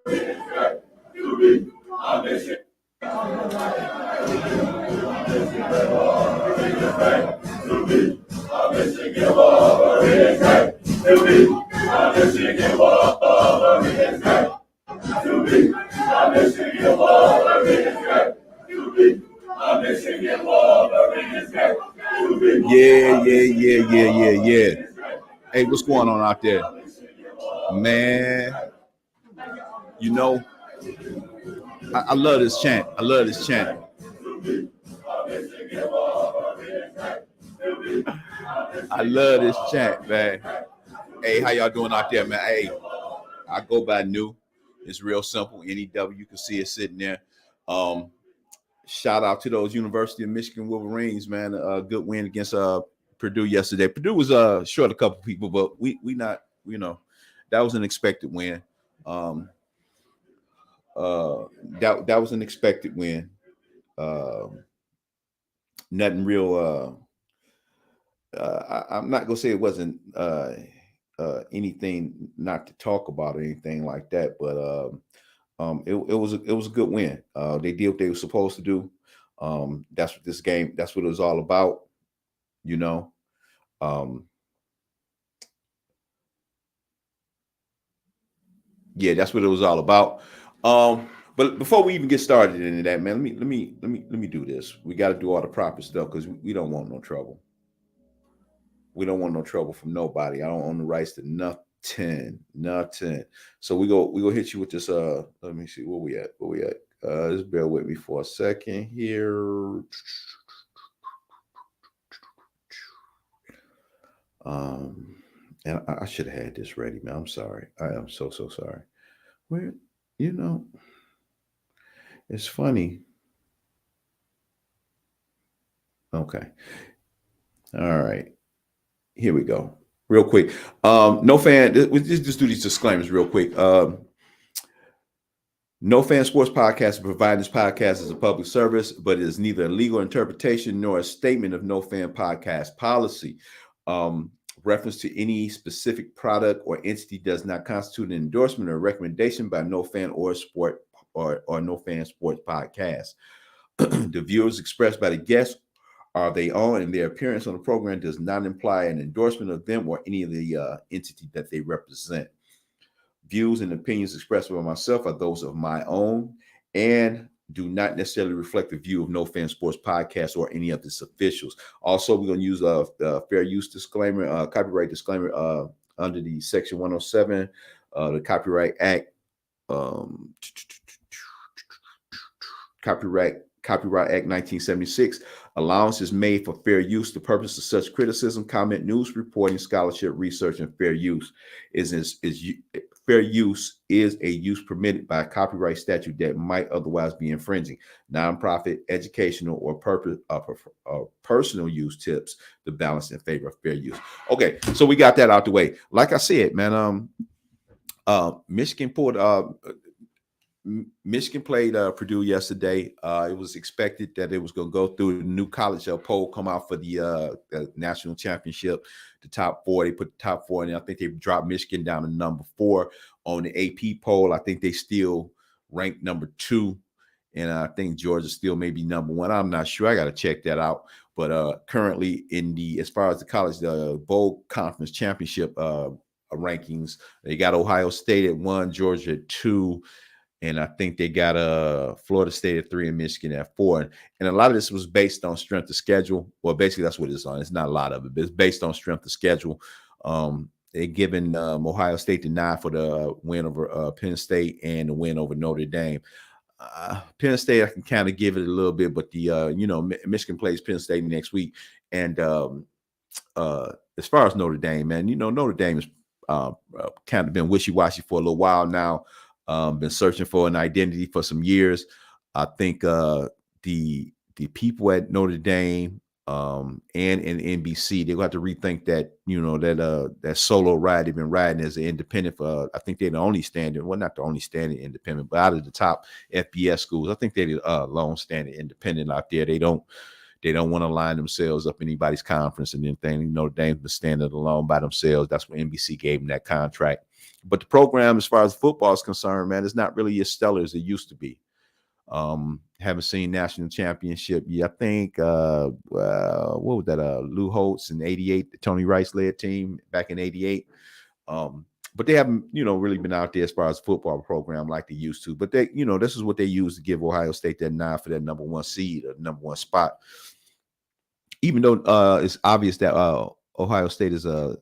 Yeah. Hey, what's going on out there? Man, you know, I love this chant. I love this chant. I love this chant, man. Hey, how y'all doing out there, man? Hey, I go by New. It's real simple. NEW, you can see it sitting there. Shout out to those University of Michigan Wolverines, man. A good win against Purdue yesterday. Purdue was short a couple people, but we not, that was an expected win. That was an expected win. Nothing real. I'm not gonna say it wasn't anything not to talk about or anything like that, but it was a good win. They did what they were supposed to do. That's what this game. That's what it was all about. Yeah, that's what it was all about. But before we even get started into that, man, let me do this. We got to do all the proper stuff because we don't want no trouble. We don't want no trouble from nobody. I don't own the rights to nothing. So we go hit you with this. Let me see where we at. Just bear with me for a second here. And I should have had this ready, man. I'm sorry. I am so sorry. Well, it's funny. Okay. All right. Here we go. Real quick. No fan. Just do these disclaimers real quick. No Fan Sports Podcast is providing this podcast as a public service, but it is neither a legal interpretation nor a statement of No Fan Podcast policy. Reference to any specific product or entity does not constitute an endorsement or recommendation by No Fan or Sport or No Fan Sports Podcast. The views expressed by the guests are they own, and their appearance on the program does not imply an endorsement of them or any of the entity that they represent. Views and opinions expressed by myself are those of my own and do not necessarily reflect the view of No Fan Sports Podcast or any of its officials. Also, we're going to use a fair use disclaimer, copyright disclaimer under the Section 107, the Copyright Act, Copyright Act 1976. Allowance is made for fair use. The purpose of such criticism, comment, news reporting, scholarship, research, and fair use fair use is a use permitted by a copyright statute that might otherwise be infringing. Nonprofit, educational, or personal use tips the balance in favor of fair use. Okay, so we got that out the way. Like I said, man, Michigan played Purdue yesterday. It was expected that it was going to go through the new college poll, come out for the national championship, the top four. They put the top four in. I think they dropped Michigan down to number 4 on the AP poll. I think they still ranked number 2, and I think Georgia still may be number 1. I'm not sure. I got to check that out. But currently, as far as the college, the bowl conference championship rankings, they got Ohio State at 1, Georgia at 2. And I think they got Florida State at 3 and Michigan at 4. And a lot of this was based on strength of schedule. Well, basically, that's what it's on. It's not a lot of it, but it's based on strength of schedule. They're giving Ohio State the nod for the win over Penn State and the win over Notre Dame. Penn State, I can kind of give it a little bit, but Michigan plays Penn State next week. And as far as Notre Dame, man, Notre Dame has kind of been wishy-washy for a little while now. Been searching for an identity for some years. I think the people at Notre Dame and NBC, they're going to have to rethink that, that solo ride they've been riding as an independent for, I think they're the only standing, well, not the only standing independent, but out of the top FBS schools, I think they're the lone standing independent out there. They don't want to line themselves up in anybody's conference and anything. Notre Dame's been standing alone by themselves. That's what NBC gave them that contract. But the program, as far as football is concerned, man, it's not really as stellar as it used to be. Haven't seen national championship yet. I think what was that? Lou Holtz in '88, the Tony Rice led team back in '88. But they haven't, really been out there as far as football program like they used to. But they, this is what they use to give Ohio State that nod for that number one seed or number one spot. Even though it's obvious that Ohio State is the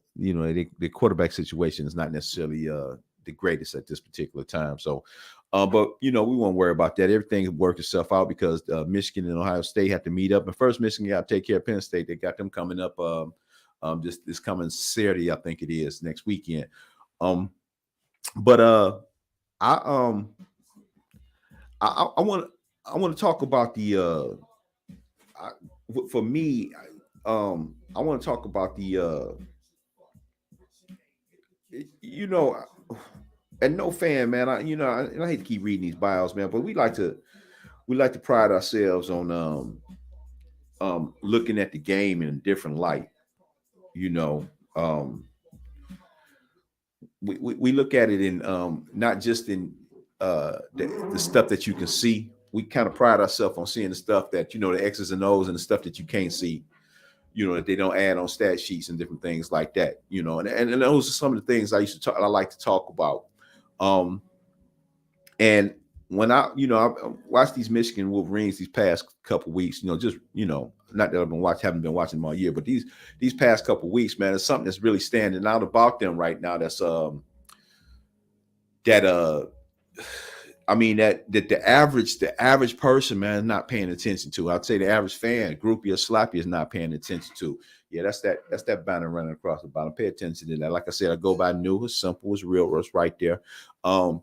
quarterback situation is not necessarily the greatest at this particular time. So, but we won't worry about that. Everything worked itself out because Michigan and Ohio State had to meet up. And first, Michigan got to take care of Penn State. They got them coming up this coming Saturday, I think it is, next weekend. But I want to talk about the for me. I want to talk about the and no fan, man. I hate to keep reading these bios, man, but we like to pride ourselves on looking at the game in a different light. We look at it in not just in the stuff that you can see. We kind of pride ourselves on seeing the stuff that the X's and O's and the stuff that you can't see. That they don't add on stat sheets and different things like that. And those are some of the things I like to talk about. And when I watched these Michigan Wolverines these past couple weeks, not that haven't been watching them all year, but these past couple weeks, man, there's something that's really standing out about them right now. That's that the average person, man, is not paying attention to. I'd say the average fan, groupie or slappy, is not paying attention to. Yeah, that's that banner running across the bottom. Pay attention to that. Like I said, I go by new, it's simple, it's real, it's right there. That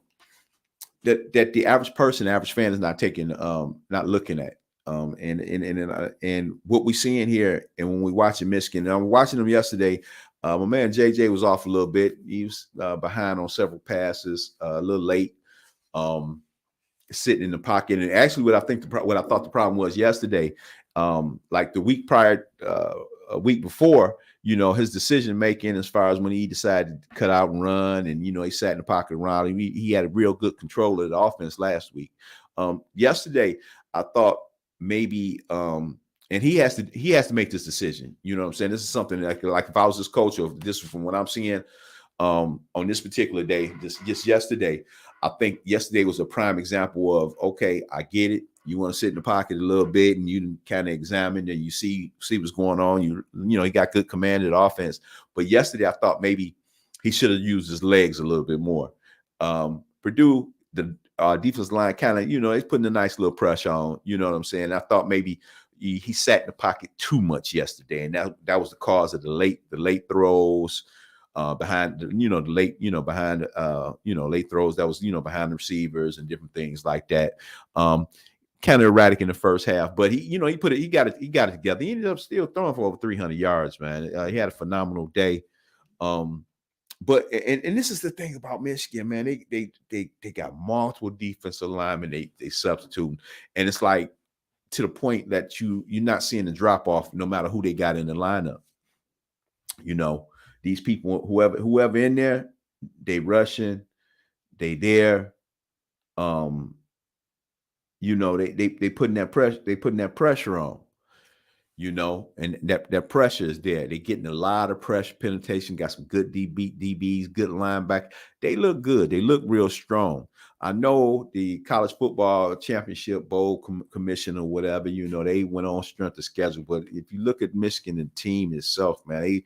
the average person, average fan is not taking, not looking at. And what we seeing here, and when we watching Michigan, and I'm watching them yesterday. My man JJ was off a little bit. He was behind on several passes, a little late. Sitting in the pocket, and actually, what I thought the problem was yesterday, like the week prior, a week before, his decision making as far as when he decided to cut out and run, and he sat in the pocket around him. He had a real good control of the offense last week. Yesterday, I thought maybe, and he has to make this decision. You know what I'm saying? This is something like if I was his coach, or this is from what I'm seeing on this particular day, just yesterday. I think yesterday was a prime example of, okay, I get it. You want to sit in the pocket a little bit and you kind of examine and you see what's going on. He got good command of the offense. But yesterday I thought maybe he should have used his legs a little bit more. Purdue, the defensive line kind of, it's putting a nice little pressure on, you know what I'm saying? I thought maybe he sat in the pocket too much yesterday. And that was the cause of the late throws. Behind the late late throws that was behind the receivers and different things like that. Kind of erratic in the first half, but he got it together. He ended up still throwing for over 300 yards, man. He had a phenomenal day. But this is the thing about Michigan, man. They got multiple defensive linemen they substitute, and it's like to the point that you're not seeing the drop off no matter who they got in the lineup. These people, whoever in there, they rushing, they there. They putting that pressure. They putting that pressure on. And that pressure is there. They're getting a lot of pressure penetration. Got some good DBs, good linebacker. They look good. They look real strong. I know the college football championship bowl commission or whatever. They went on strength of schedule. But if you look at Michigan and the team itself, man,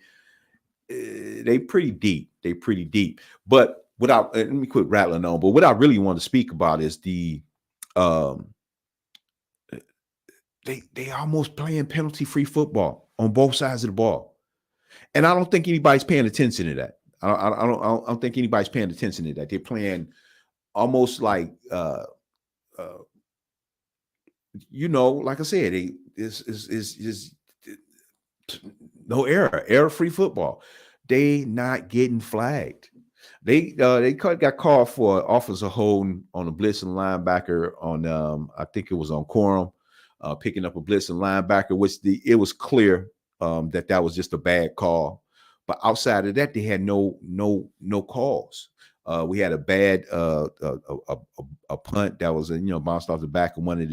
they pretty deep. They pretty deep. But let me quit rattling on. But what I really want to speak about is the they almost playing penalty-free football on both sides of the ball, and I don't think anybody's paying attention to that. I don't think anybody's paying attention to that. They're playing almost like like I said, is no error-free football. They not getting flagged. They got called for offensive holding on a blitzing linebacker on I think it was on Corum, picking up a blitzing linebacker, which it was clear that was just a bad call. But outside of that, they had no calls. We had a bad a punt that was bounced off the back of one of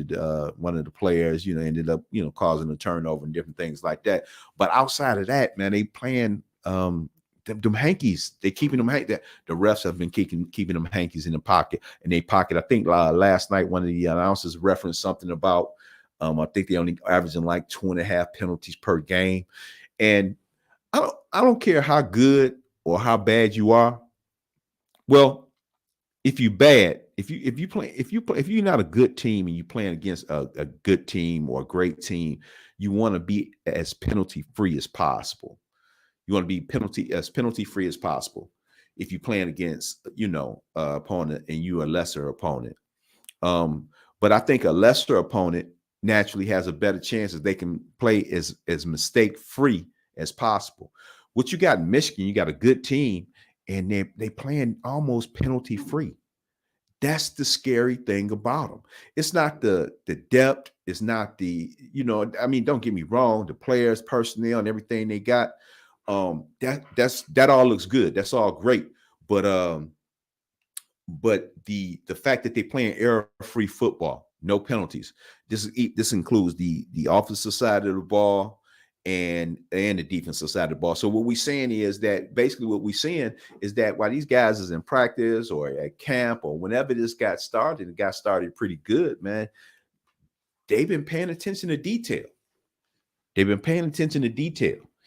the players. Ended up causing a turnover and different things like that. But outside of that, man, they playing them hankies. They keeping them the refs have been keeping them hankies in the pocket. And they pocket. I think last night one of the announcers referenced something about I think they only averaging like 2.5 penalties per game. And I don't care how good or how bad you are. Well, if you're not a good team and you're playing against a good team or a great team, you want to be as penalty free as possible. You want to be penalty free as possible. If you're playing against opponent and you a lesser opponent, but I think a lesser opponent naturally has a better chance if they can play as mistake free as possible. What you got in Michigan, you got a good team, and they playing almost penalty free. That's the scary thing about them. It's not the depth. It's not the, don't get me wrong, the players, personnel, and everything they got. That all looks good. That's all great. But the fact that they're playing error-free football, no penalties. This includes the offensive side of the ball and the defensive side of the ball. So what we're saying is that while these guys is in practice or at camp or whenever this got started, it got started pretty good, man. They've been paying attention to detail.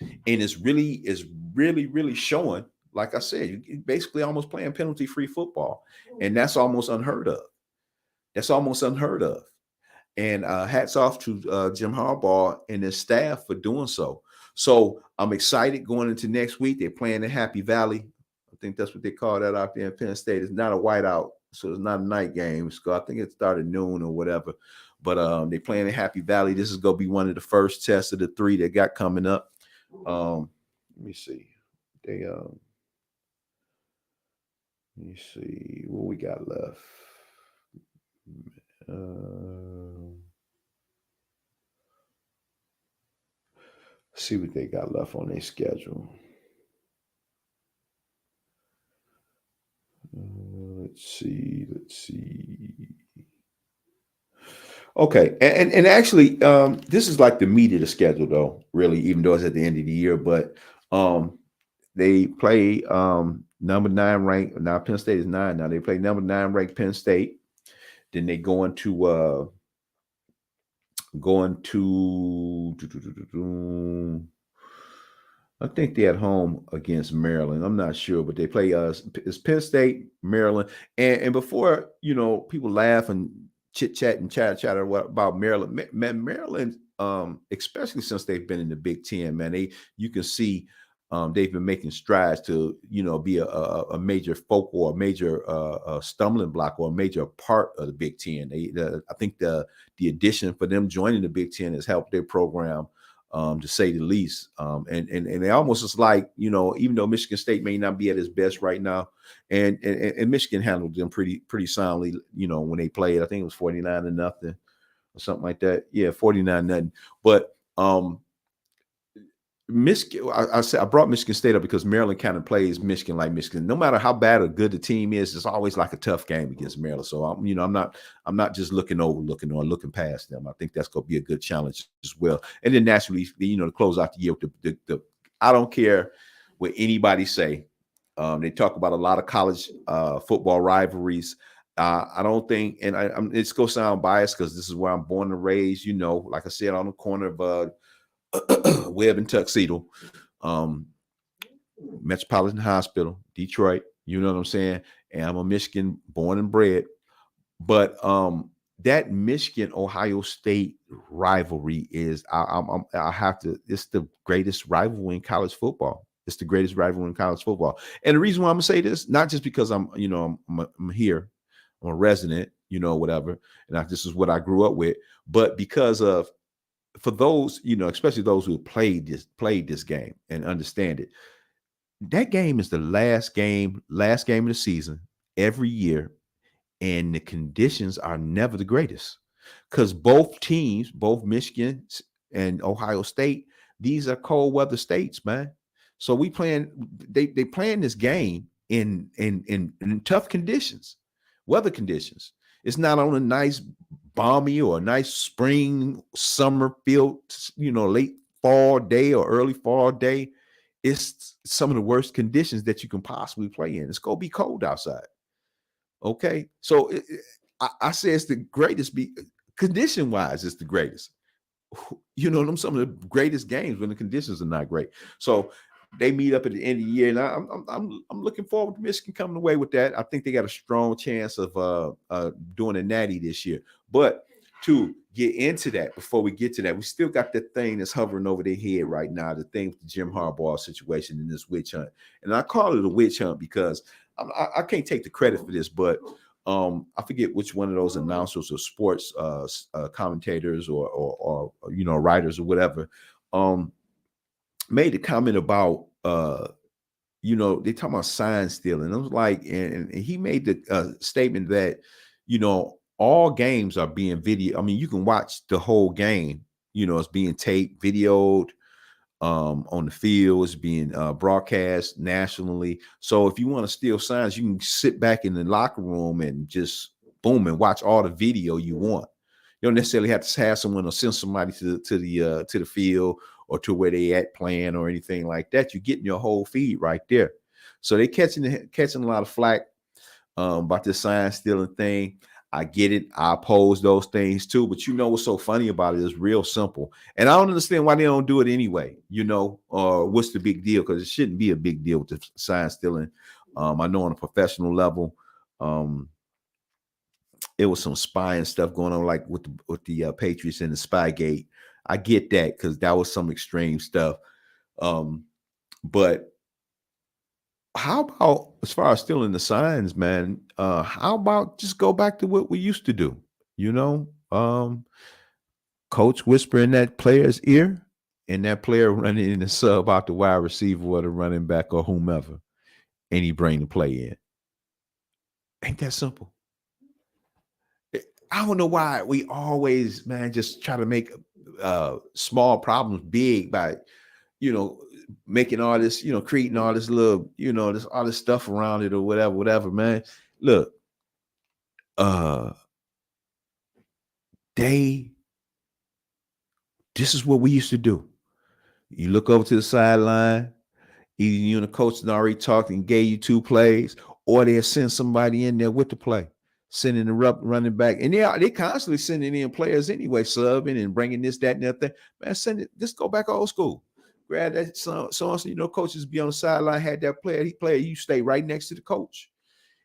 And it's really showing. Like I said, you're basically almost playing penalty-free football, and that's almost unheard of. And hats off to Jim Harbaugh and his staff for doing so. So I'm excited going into next week. They're playing in Happy Valley. I think that's what they call that out there in Penn State. It's not a whiteout, so it's not a night game. So I think it started noon or whatever. But they're playing in Happy Valley. This is going to be one of the first tests of the 3 that got coming up. Let me see. Let me see what we got left. See what they got left on their schedule. Let's see. Okay, and actually, this is like the meat of the schedule, though. Really, even though it's at the end of the year, but they play number 9 ranked. Now Penn State is 9. Now they play number 9 ranked Penn State. Then they go into I think they're at home against Maryland. I'm not sure, but they play it's Penn State, Maryland, and before people laugh and chit chat and chatter about Maryland. Maryland, especially since they've been in the Big Ten, man, you can see they've been making strides to be a major focal or a major stumbling block or a major part of the Big Ten. I think the addition for them joining the Big Ten has helped their program, to say the least. And they almost is like, even though Michigan State may not be at its best right now, and Michigan handled them pretty soundly, when they played. I think it was 49-0 or something like that. Yeah, 49-0. But Michigan, I brought Michigan State up because Maryland kind of plays Michigan like Michigan. No matter how bad or good the team is, it's always like a tough game against Maryland. So I'm not just looking past them. I think that's going to be a good challenge as well. And then naturally, to close out the year with the I don't care what anybody say. They talk about a lot of college football rivalries. I don't think, and it's going to sound biased because this is where I'm born and raised. Like I said, on the corner of Webb and Tuxedo, Metropolitan Hospital, Detroit. You know what I'm saying? And I'm a Michigan born and bred. But that Michigan-Ohio State rivalry is, it's the greatest rivalry in college football. It's the greatest rivalry in college football. And the reason why I'm gonna say this, not just because I'm here, I'm a resident, whatever, and this is what I grew up with, but because of, for those, especially those who played this game and understand it, that game is the last game of the season every year, and the conditions are never the greatest because both teams, both Michigan and Ohio State, these are cold weather states, man. So they playing this game in tough conditions, weather conditions. It's not on a nice balmy or a nice spring, summer field, late fall day or early fall day. It's some of the worst conditions that you can possibly play in. It's gonna be cold outside. Okay, so I say it's the greatest. Condition wise, it's the greatest. Them some of the greatest games when the conditions are not great. So they meet up at the end of the year, and I'm looking forward to Michigan coming away with that. I think they got a strong chance of doing a Natty this year. But to get into that, before we get to that, we still got that thing that's hovering over their head right now, the thing with the Jim Harbaugh situation in this witch hunt. And I call it a witch hunt because I can't take the credit for this, but I forget which one of those announcers or sports commentators or writers or whatever made a comment about they talking about sign stealing. I was like, and he made the statement that all games are being video. I mean, you can watch the whole game. It's being taped, videoed on the field. It's being broadcast nationally. So if you want to steal signs, you can sit back in the locker room and just boom and watch all the video you want. You don't necessarily have to have someone or send somebody to the field or to where they at playing or anything like that. You're getting your whole feed right there. So they catching a lot of flack about this sign stealing thing. I get it. I oppose those things too. But what's so funny about it is real simple. And I don't understand why they don't do it anyway, or what's the big deal? Because it shouldn't be a big deal with the sign stealing. I know on a professional level, it was some spying stuff going on, like with the Patriots and the Spygate. I get that because that was some extreme stuff. But how about as far as stealing the signs, man? How about just go back to what we used to do? Coach whisper in that player's ear, and that player running in the sub out the wide receiver or the running back or whomever, and he bring the play in. Ain't that simple? I don't know why we always, man, just try to make small problems big by, making all this, creating all this little, all this stuff around it or whatever, man. Look, this is what we used to do. You look over to the sideline, either you and the coach had already talked and gave you 2 plays, or they'll send somebody in there with the play, sending the running back. And they constantly sending in players anyway, subbing and bringing this, that, and that thing. Man, send it. Just go back old school. Grab that so coaches be on the sideline, had that player, he played, you stay right next to the coach.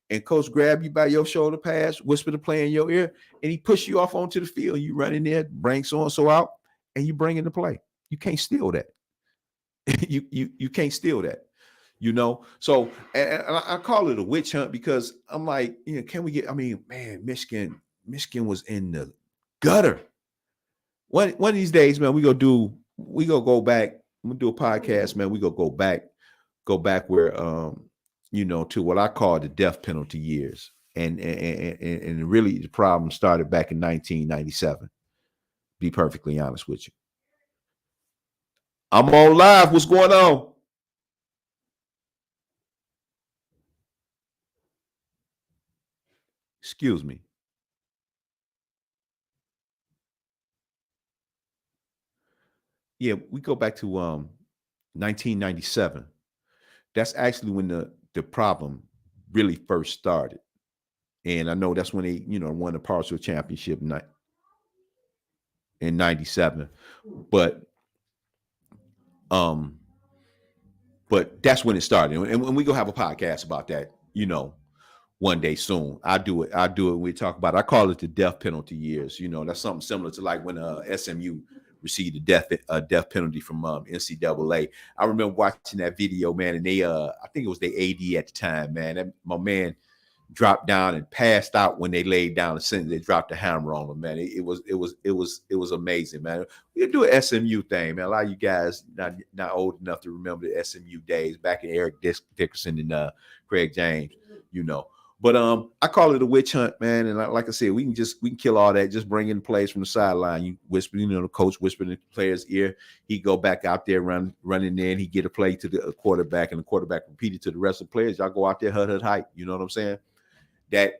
And coach grab you by your shoulder pass, whisper the play in your ear, and he push you off onto the field. You run in there, bring so-and-so out, and you bring in the play. You can't steal that. you can't steal that. So and I call it a witch hunt because I'm like, can we get? I mean, man, Michigan was in the gutter. One of these days, man, we gonna go back. I'm gonna do a podcast, man. We gonna go back where to what I call the death penalty years, and really the problem started back in 1997. Be perfectly honest with you. I'm on live. What's going on? Excuse me. Yeah, we go back to 1997. That's actually when the problem really first started. And I know that's when they, won the partial championship in 97. But that's when it started. And we go have a podcast about that, one day soon. I do it. We talk about it. I call it the death penalty years. That's something similar to like when SMU received a death penalty from NCAA. I remember watching that video, man, and they I think it was the AD at the time, man. My man dropped down and passed out when they laid down the sentence. They dropped the hammer on him, man. It was amazing, man. We could do an SMU thing, man. A lot of you guys not old enough to remember the SMU days back in Eric Dickerson and Craig James, But I call it a witch hunt, man. And like I said, we can kill all that. Just bring in plays from the sideline. You whisper, the coach whispering in the player's ear. He go back out there running there, and he get a play to the quarterback, and the quarterback repeat it to the rest of the players. Y'all go out there, hut height. You know what I'm saying? That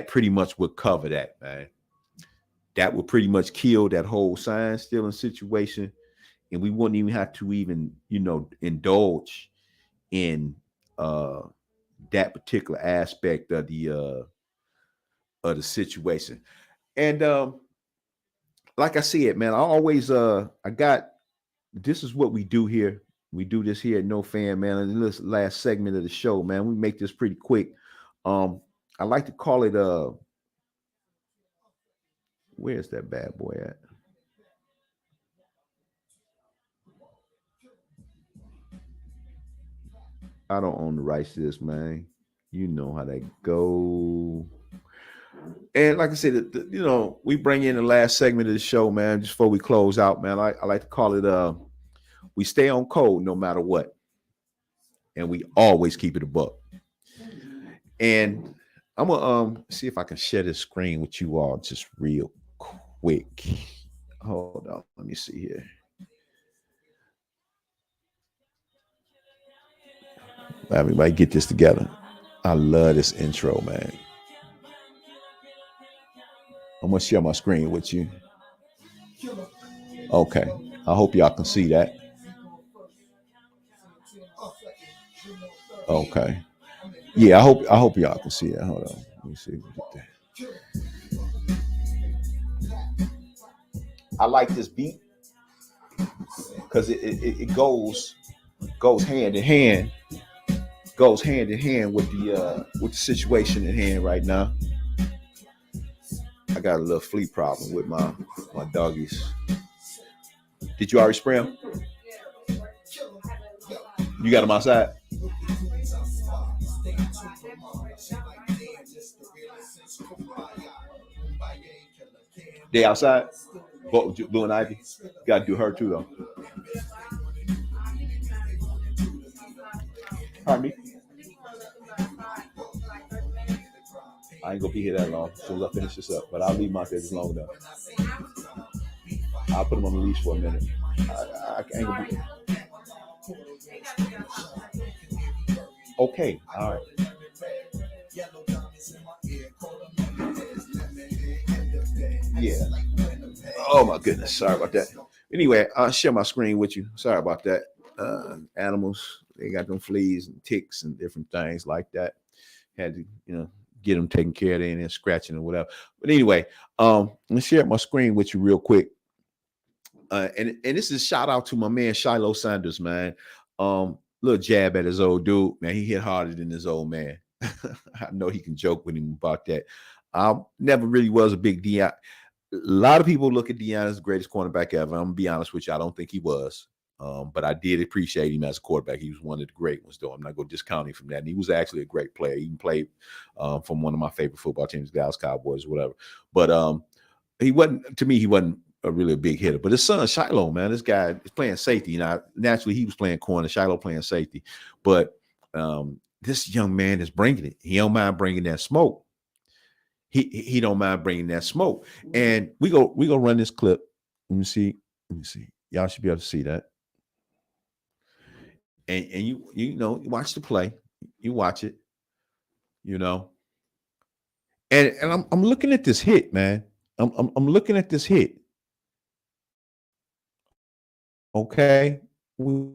pretty much would cover that, man. That would pretty much kill that whole sign stealing situation, and we wouldn't even have to indulge in that particular aspect of the situation. And like I said, man, I always this is what we do here. We do this here at No Fan, man. In this last segment of the show, man, we make this pretty quick. I like to call it where's that bad boy at? I don't own the rights to this, man. You know how that go. And like I said, we bring in the last segment of the show, man, just before we close out, man. I like to call it we stay on code no matter what. And we always keep it a buck. And I'm gonna see if I can share this screen with you all just real quick. Hold on, let me see here. Everybody get this together. I love this intro, man. I'm gonna share my screen with you. Okay, I hope y'all can see that. Okay, yeah, I hope y'all can see that. Hold on, let me see if we get that. I like this beat because it goes hand in hand. Goes hand in hand with the situation at hand right now. I got a little flea problem with my doggies. Did you already spray them? You got them outside? They outside? Blue and Ivy? You got to do her too, though. Pardon me? I ain't gonna be here that long, so I finish this up. But I'll leave them out there just long enough. I'll put them on the leash for a minute. I ain't gonna be. Okay, all right. Yeah. Oh my goodness, sorry about that. Anyway, I'll share my screen with you. Sorry about that. Animals, they got them fleas and ticks and different things like that. Had to, get them taken care of, and scratching or whatever. But anyway, let's share my screen with you real quick. And this is a shout out to my man Shilo Sanders, man. Little jab at his old dude, man. He hit harder than his old man. I know he can joke with him about that. Never really was a big Deion. A lot of people look at Deion as the greatest cornerback ever. I'm gonna be honest with you, I don't think he was. But I did appreciate him as a quarterback. He was one of the great ones, though. I'm not going to discount him from that. And he was actually a great player. He played from one of my favorite football teams, Dallas Cowboys, whatever. But he wasn't really a big hitter. But his son, Shilo, man, this guy is playing safety. Now, naturally, he was playing corner, Shilo playing safety. But this young man is bringing it. He don't mind bringing that smoke. He don't mind bringing that smoke. And we go run this clip. Let me see. Y'all should be able to see that. And you watch the play, you watch it, and I'm looking at this hit, man. I'm looking at this hit. Okay, we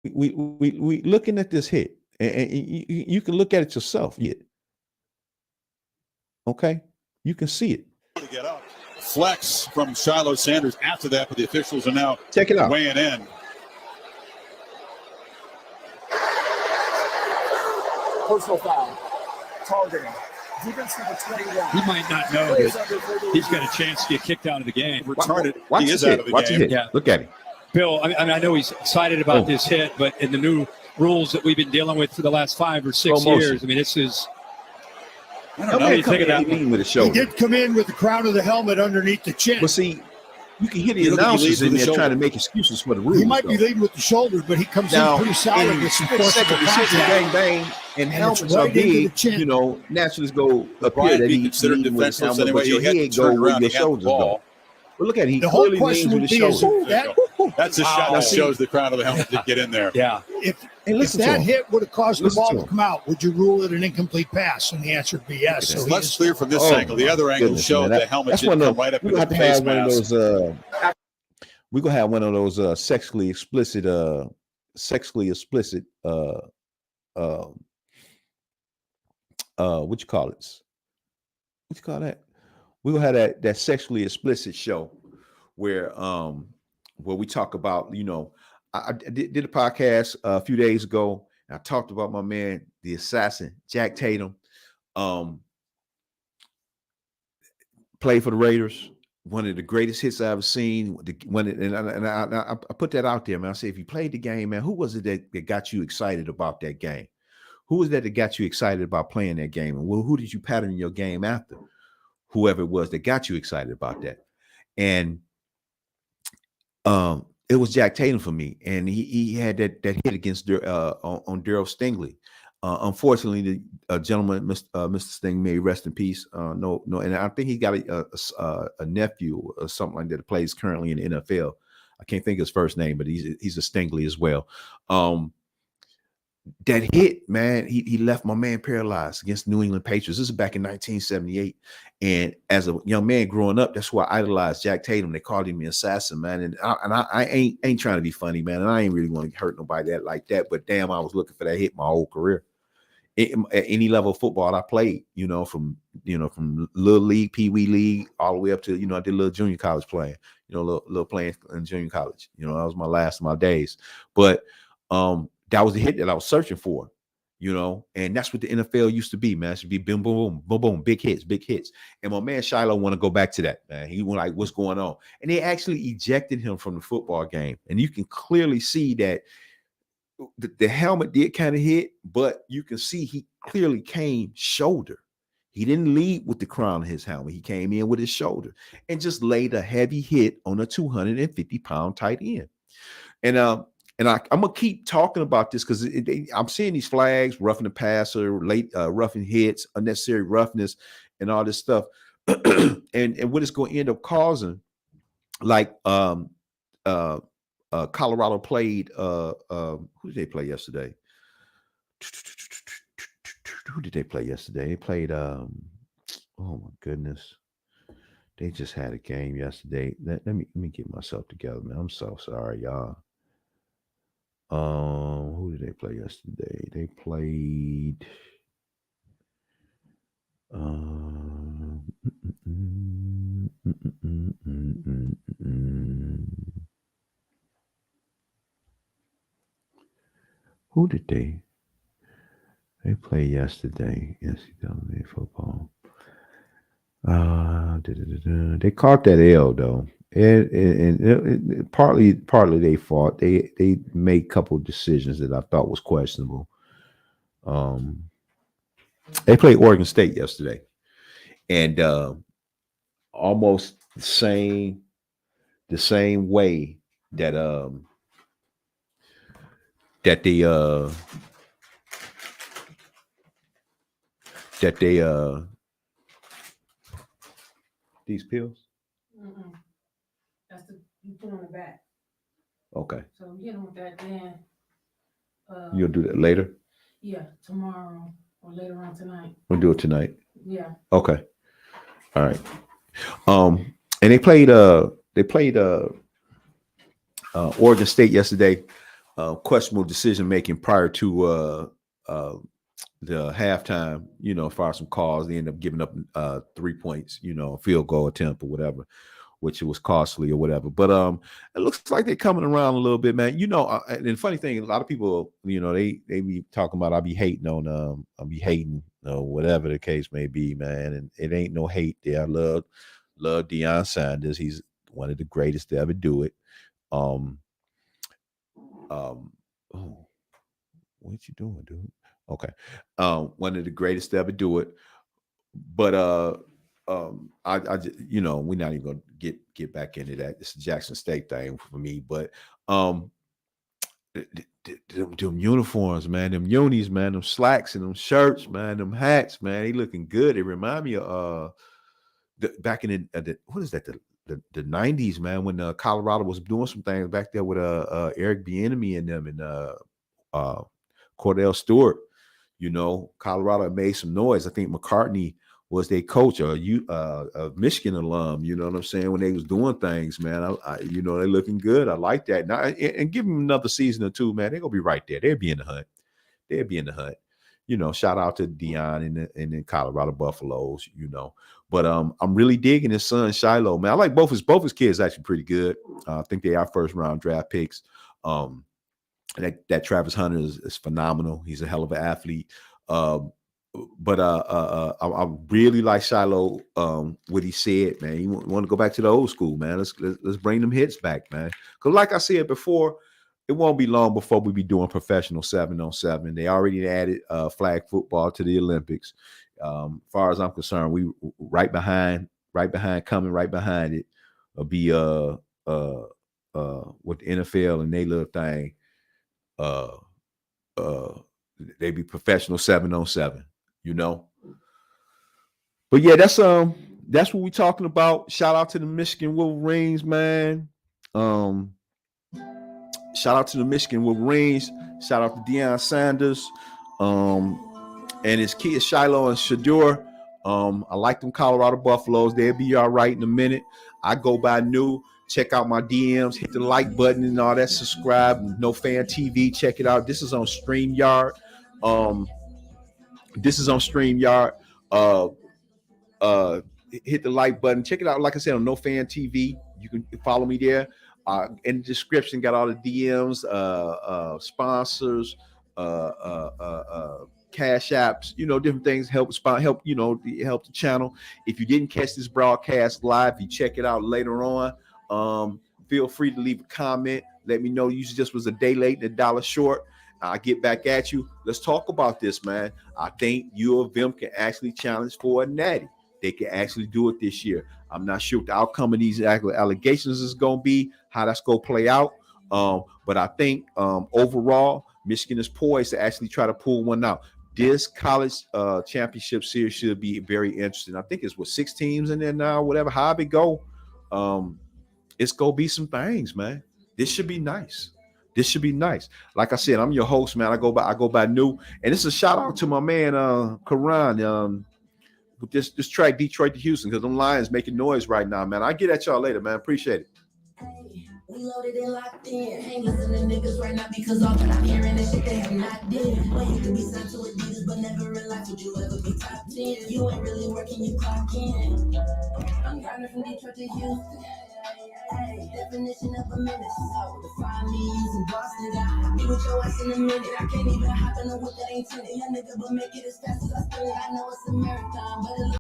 looking at this hit, and you can look at it yourself. Yet, okay, you can see it. To get up, flex from Shilo Sanders after that, but the officials are now check it out, weighing in. Personal foul. Targeting. Defense number 21. He might not know that he's got a chance to get kicked out of the game. Retarded. Watch he his is hit. Out of the Watch game. His hit. Yeah. Look at him. Bill, I know he's excited about this hit, but in the new rules that we've been dealing with for the last 5 or 6 years, I mean, this is. I don't know. With a shoulder. He did come in with the crown of the helmet underneath the chin. But see, You can hear the You look at he announcers leads in with there the trying to shoulder. make excuses for the rules. He might be though. leading with the shoulders, but he comes Now, in pretty solid in with split force of second the decision, contact. bang, bang, and And helmets it's are right into the big. chin. You know, naturally go Would appear Bryant that be he's considered leading with his defenseless helmet, anyway? but your He had to head turn go where around. your He had the shoulders ball. go. But look at it. He The whole clearly question leans with would his be shoulders. That's a shot Now that see- shows the crown of the helmet did get in there. Yeah. If listen to that him. hit would have caused the Listen ball to to him. come out, would you rule it an incomplete pass? And the answer would be yes. So It's he less is- clear from this Oh, angle. The other my angle goodness, showed man. the helmet That's did one come of right up we're into gonna the have to face have one of mask. those. We're gonna have one of those sexually explicit. What you call it? What you call that? We gonna have that sexually explicit show where we talk about, you know, I did a podcast a few days ago, and I talked about my man, the assassin, Jack Tatum. Played for the Raiders, one of the greatest hits I ever seen. I put that out there, man. I say, if you played the game, man, who was it that got you excited about that game? Who was that got you excited about playing that game? And who did you pattern your game after? Whoever it was that got you excited about that. And it was Jack Tatum for me. And he had that hit against on Daryl Stingley. Unfortunately, the gentleman, Mr. Sting, may rest in peace. No, and I think he got a nephew or something like that that plays currently in the NFL. I can't think of his first name, but he's a Stingley as well. That hit, man, he left my man paralyzed against New England Patriots. This is back in 1978. And as a young man growing up, that's why I idolized Jack Tatum. They called him the assassin, man. And I ain't trying to be funny, man. And I ain't really want to hurt nobody like that. But damn, I was looking for that hit my whole career. At any level of football I played, from little league, pee wee league, all the way up to, I did a little junior college playing, little playing in junior college. That was my last of my days. But that was the hit that I was searching for, and that's what the NFL used to be, man. It should be boom, boom, boom, boom, boom, big hits. And my man Shilo want to go back to that, man. He went like, what's going on? And they actually ejected him from the football game. And you can clearly see that the helmet did kind of hit, but you can see he clearly came shoulder. He didn't lead with the crown of his helmet. He came in with his shoulder and just laid a heavy hit on a 250-pound tight end. And I'm gonna keep talking about this because I'm seeing these flags, roughing the passer, late roughing hits, unnecessary roughness, and all this stuff. and what it's going to end up causing, like Colorado played. Who did they play yesterday? They played. Oh my goodness, they just had a game yesterday. Let me get myself together, man. I'm so sorry, y'all. Who did they play yesterday? They played. Who did they play yesterday? NCAA football. They caught that L though. And partly they fought. They made a couple of decisions that I thought was questionable. They played Oregon State yesterday, and almost the same way that these pills. Mm-mm. That's the you put on the back. Okay. So hit them with that then. You'll do that later? Yeah, tomorrow or later on tonight. We'll do it tonight. Yeah. Okay. All right. And they played Oregon State yesterday. Questionable decision making prior to the halftime, as far as some calls. They ended up giving up 3 points, field goal attempt or whatever, which was costly or whatever. But it looks like they're coming around a little bit, man. And the funny thing, a lot of people, they be talking about I'll be hating on whatever the case may be, man. And it ain't no hate there. I love Deion Sanders. He's one of the greatest to ever do it. Oh, what you doing, dude? Okay. One of the greatest to ever do it. But I just, we're not even gonna get back into that. It's a Jackson State thing for me, but them uniforms, man, them unis, man, them slacks and them shirts, man, them hats, man, they looking good. They remind me of back in the what is that, the 90s, man, when Colorado was doing some things back there with Eric Bieniemy and them and Cordell Stewart. Colorado made some noise. I think McCartney was their coach, a Michigan alum. You know what I'm saying? When they was doing things, man, they looking good. I like that. Now, and give them another season or two, man, they're gonna be right there. They'll be in the hunt. Shout out to Deion and the Colorado Buffaloes. But I'm really digging his son Shilo, man. I like both his kids actually pretty good. I think they are first round draft picks. That Travis Hunter is phenomenal. He's a hell of an athlete. But I really like Shilo, what he said, man. You want to go back to the old school, man. Let's bring them hits back, man. Because like I said before, it won't be long before we be doing professional 7-on-7. They already added flag football to the Olympics. As far as I'm concerned, we right behind it will be with the NFL and they little thing. They be professional 7-on-7. But yeah, that's what we talking about. Shout out to the Michigan Wolverines, man. Shout out to the Michigan Wolverines. Shout out to Deion Sanders, and his kids Shilo and Shador. I like them Colorado Buffaloes. They'll be all right in a minute. I go by new. Check out my DMs. Hit the like button and all that. Subscribe. No Fan TV. Check it out. This is on StreamYard. Hit the like button. Check it out. Like I said, on No Fan TV. You can follow me there. In the description, got all the DMs, sponsors, cash apps, different things help help the channel. If you didn't catch this broadcast live, you check it out later on. Feel free to leave a comment. Let me know. You just was a day late and $1 short. I'll get back at you. Let's talk about this, man. I think U of M can actually challenge for a Natty. They can actually do it this year. I'm not sure what the outcome of these allegations is going to be, how that's going to play out. But I think overall, Michigan is poised to actually try to pull one out. This college championship series should be very interesting. I think it's 6 teams in there now, whatever, how it go. It's going to be some things, man. This should be nice. Like I said, I'm your host, man. I go by New. And this is a shout out to my man, Karan, with this track, Detroit to Houston, because them Lions making noise right now, man. I'll get at y'all later, man. Appreciate it. We loaded and locked in. Ain't listening to niggas right now because all that I'm hearing is shit they have not did. Well, you could be signed to Adidas, but never in life would you ever be top 10. You ain't really working, you clock in. I'm driving from Detroit to Houston. Hey, definition of a minute. So define me using Boston. I'll be with your ass in a minute. I can't even hop in a whip that ain't tinted. Young nigga, but make it as fast as I spin it. I know it's a marathon, but it